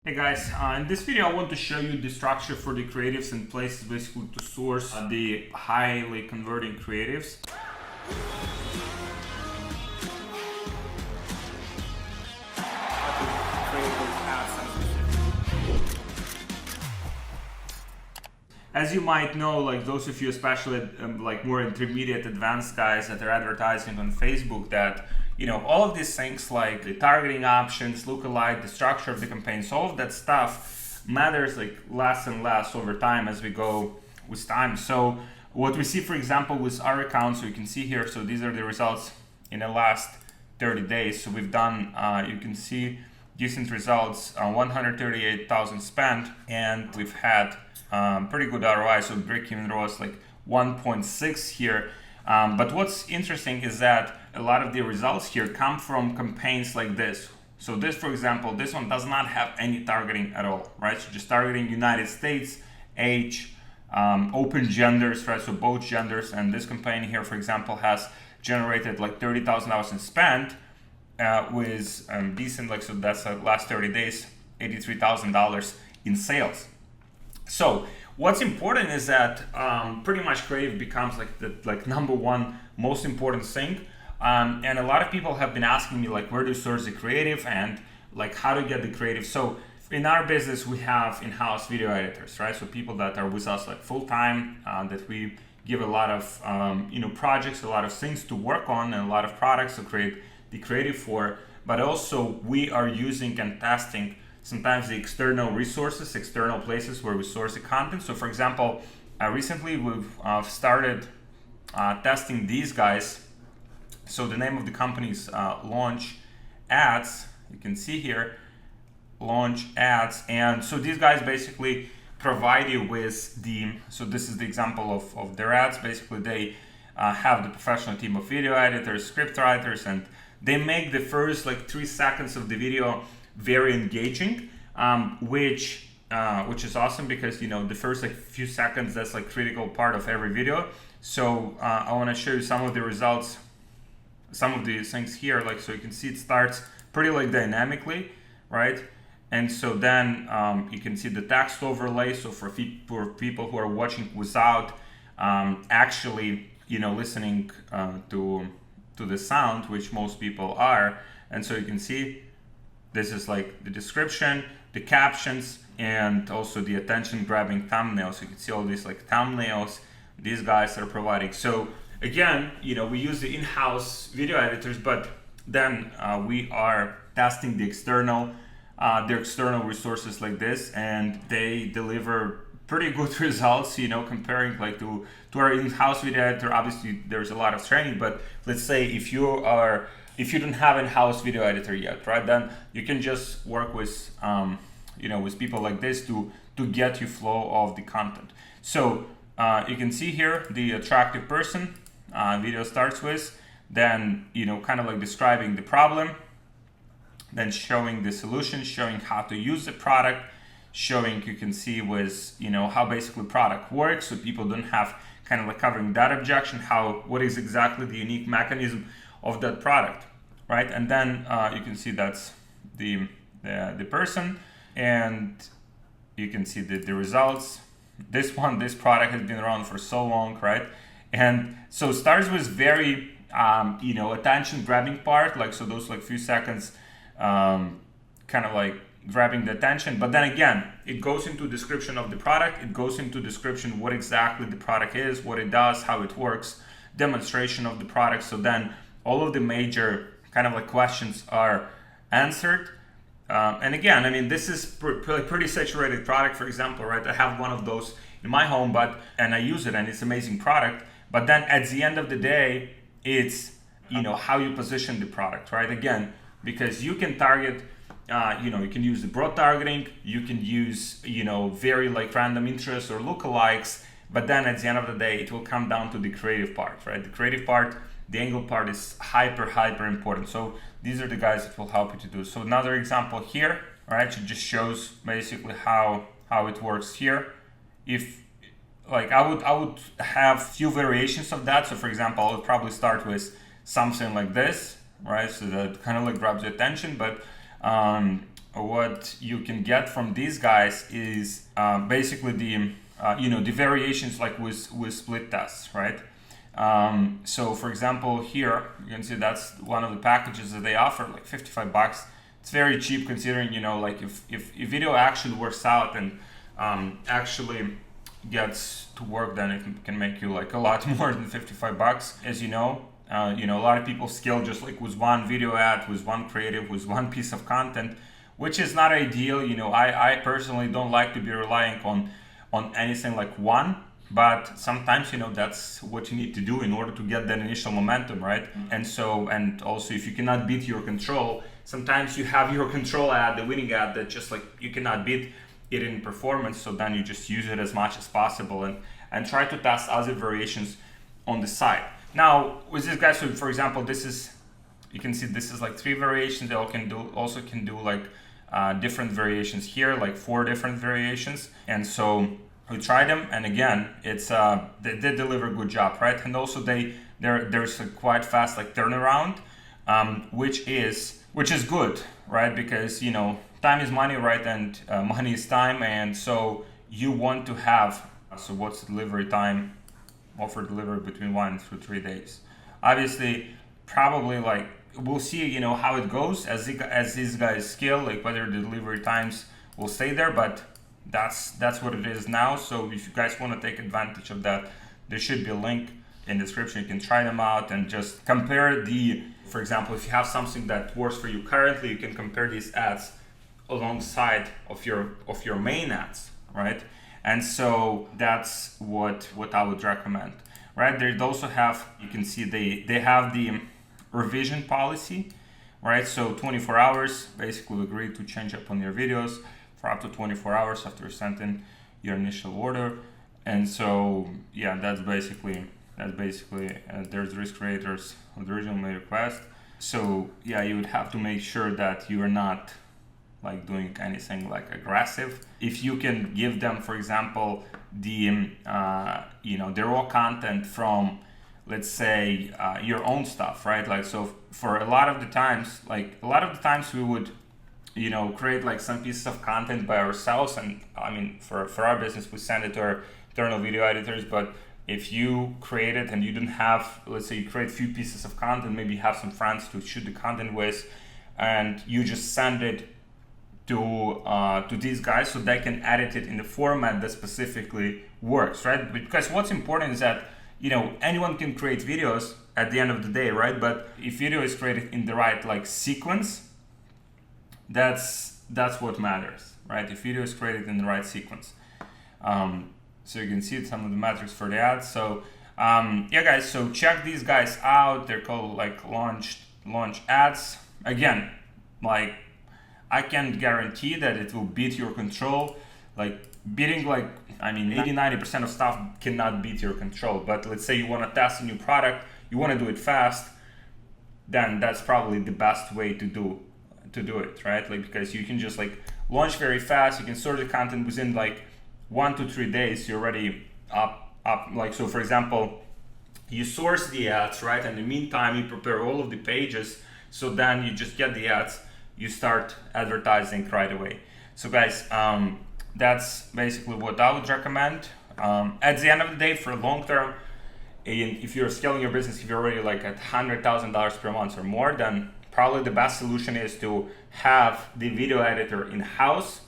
Hey guys, in this video I want to show you the structure for the creatives and places basically to source the highly converting creatives. As you might know, like those of you especially like more intermediate advanced guys that are advertising on Facebook, that all of these things like the targeting options, lookalike, the structure of the campaigns, all of that stuff matters like less and less over time as we go with time. So what we see, for example, with our account, so you can see here, so these are the results in the last 30 days. So we've done, you can see decent results, 138,000 spent, and we've had pretty good ROI. So break-even ROAS like 1.6 here. But what's interesting is that a lot of the results here come from campaigns like this. So this, for example, this one does not have any targeting at all, right? So just targeting United States, age, open genders, right? So both genders. And this campaign here, for example, has generated like $30,000 in spend with decent, like, so that's last 30 days, $83,000 in sales. So what's important is that pretty much creative becomes like the number one most important thing. And a lot of people have been asking me like, where to source the creative and like how to get the creative. So in our business, we have in-house video editors, right? So people that are with us like full-time, that we give a lot of projects, a lot of things to work on, and a lot of products to create the creative for. But also we are using and testing sometimes the external resources, external places where we source the content. So for example, recently we've started testing these guys. So the name of the company is Launch Ads. You can see here, Launch Ads. And so these guys basically provide you with so this is the example of their ads. Basically they have the professional team of video editors, script writers, and they make the first like 3 seconds of the video very engaging, which is awesome because the first like few seconds, that's like critical part of every video. So I want to show you some of the results, some of these things here. Like, so you can see it starts pretty like dynamically, right? And so then you can see the text overlay. So for people who are watching without actually listening to the sound, which most people are. And so you can see this is like the description, the captions, and also the attention grabbing thumbnails. You can see all these like thumbnails these guys are providing. So again, we use the in-house video editors, but then we are testing the external resources like this, and they deliver pretty good results, comparing like to our in-house video editor. Obviously there's a lot of training, but let's say if you don't have an in-house video editor yet, right, then you can just work with with people like this to get you flow of the content. So you can see here the attractive person video starts with, then kind of like describing the problem, then showing the solution, showing how to use the product, showing, you can see with how basically product works, so people don't have kind of like covering that objection, what is exactly the unique mechanism of that product, right? And then you can see that's the person, and you can see the results. This product has been around for so long, right? And so starts with very attention grabbing part, like, so those like few seconds kind of like grabbing the attention, but then again it goes into description of the product, it goes into description what exactly the product is, what it does, how it works, demonstration of the product. So then all of the major kind of like questions are answered. And again, I mean, this is pretty saturated product, for example, right? I have one of those in my home, and I use it, and it's amazing product. But then at the end of the day, it's how you position the product, right? Again, because you can target, you can use the broad targeting, you can use very like random interests or lookalikes, but then at the end of the day, it will come down to the creative part, right? The creative part, the angle part is hyper important. So these are the guys that will help you to do. So another example here, right? It just shows basically how it works here. If like I would have few variations of that. So for example, I would probably start with something like this, right? So that kind of like grabs your attention, but what you can get from these guys is basically the the variations like with split tests, right? So for example, here you can see that's one of the packages that they offer, like $55. It's very cheap considering, like if video actually works out and actually gets to work, then it can make you like a lot more than $55. As a lot of people scale just like with one video ad, with one creative, with one piece of content, which is not ideal. I personally don't like to be relying on anything like one, but sometimes that's what you need to do in order to get that initial momentum, right? And also if you cannot beat your control, sometimes you have your control ad, the winning ad, that just like you cannot beat it in performance, so then you just use it as much as possible and try to test other variations on the side. Now with this guy, so for example, you can see this is like 3 variations. They also can do like different variations here, like 4 different variations. And so we tried them, and again, it's they did deliver a good job, right? And also there's a quite fast like turnaround, which is good, right? Because time is money, right? And money is time, and so you want to have. So what's the delivery time? Offer delivery between 1 to 3 days. Obviously, probably like we'll see, how it goes as these guys scale, like whether the delivery times will stay there, but that's what it is now. So if you guys want to take advantage of that, there should be a link in the description. You can try them out and just compare for example, if you have something that works for you currently, you can compare these ads alongside of your main ads, right? And so that's what I would recommend, right? They also have, you can see they have the revision policy, right? So 24 hours, basically agree to change up on your videos for up to 24 hours after you sent in your initial order. And so yeah, that's basically there's risk creators of the original made request. So yeah, you would have to make sure that you are not like doing anything like aggressive. If you can give them, for example, the raw content from, let's say, your own stuff, right? Like, so for a lot of the times we would create like some pieces of content by ourselves, and I mean for our business we send it to our internal video editors. But if you create it and you don't have, let's say you create a few pieces of content, maybe you have some friends to shoot the content with, and you just send it to these guys so they can edit it in the format that specifically works, right? Because what's important is that anyone can create videos at the end of the day, right? But if video is created in the right like sequence, that's what matters, right? If video is created in the right sequence. So you can see some of the metrics for the ads. So yeah guys, so check these guys out. They're called like launch ads. Again, like I can't guarantee that it will beat your control. Like beating 80-90% of stuff cannot beat your control. But let's say you want to test a new product, you want to do it fast, then that's probably the best way to do it, right? Like, because you can just like launch very fast, you can sort the content within like 1 to 3 days, you're already up. Like, so for example, you source the ads, right? In the meantime, you prepare all of the pages, so then you just get the ads, you start advertising right away. So guys, that's basically what I would recommend. At the end of the day, for long term, if you're scaling your business, if you're already like at $100,000 per month or more, then probably the best solution is to have the video editor in-house.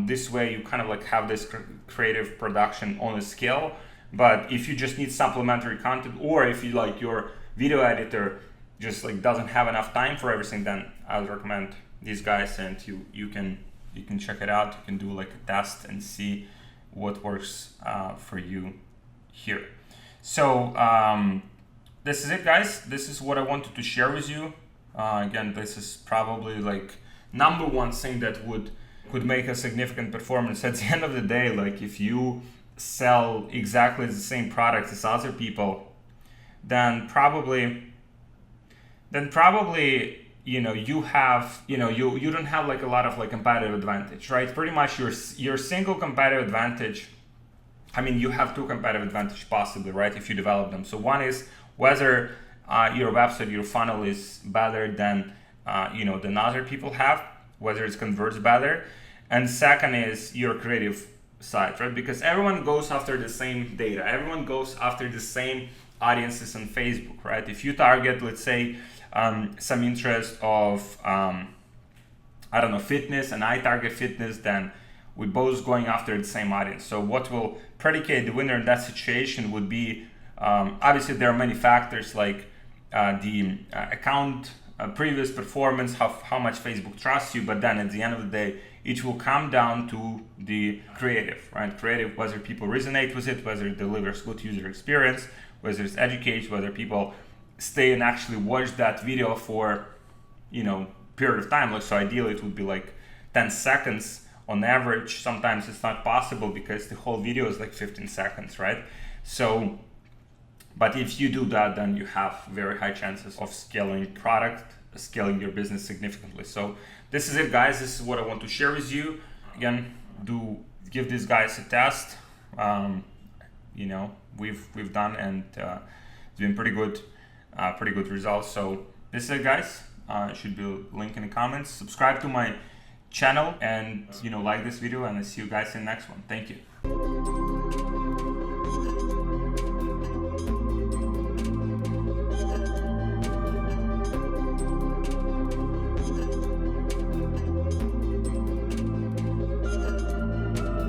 This way you kind of like have this creative production on a scale. But if you just need supplementary content, or if you like your video editor just like doesn't have enough time for everything, then I would recommend these guys, and you can check it out. You can do like a test and see what works for you here. So this is it, guys. This is what I wanted to share with you. Again, this is probably like number one thing that could make a significant performance. At the end of the day, like if you sell exactly the same product as other people, then probably you have you don't have like a lot of like competitive advantage, right? Pretty much your single competitive advantage, I mean, you have 2 competitive advantage possibly, right, if you develop them. So one is whether your website, your funnel is better than than other people have, whether it converts better. And second is your creative side, right? Because everyone goes after the same data. Everyone goes after the same audiences on Facebook, right? If you target, let's say, some interest of, I don't know, fitness, and I target fitness, then we're both going after the same audience. So what will predicate the winner in that situation would be, obviously there are many factors like the account previous performance, how much Facebook trusts you, but then at the end of the day, it will come down to the creative, right? Creative, whether people resonate with it, whether it delivers good user experience, whether it's educates, whether people stay and actually watch that video for, period of time. Like, so ideally it would be like 10 seconds on average. Sometimes it's not possible because the whole video is like 15 seconds, right? So, but if you do that, then you have very high chances of scaling scaling your business significantly. So this is it, guys. This is what I want to share with you. Again, give these guys a test. We've done, and it's been pretty good results. So this is it, guys. Should be a link in the comments. Subscribe to my channel and like this video, and I'll see you guys in the next one. Thank you.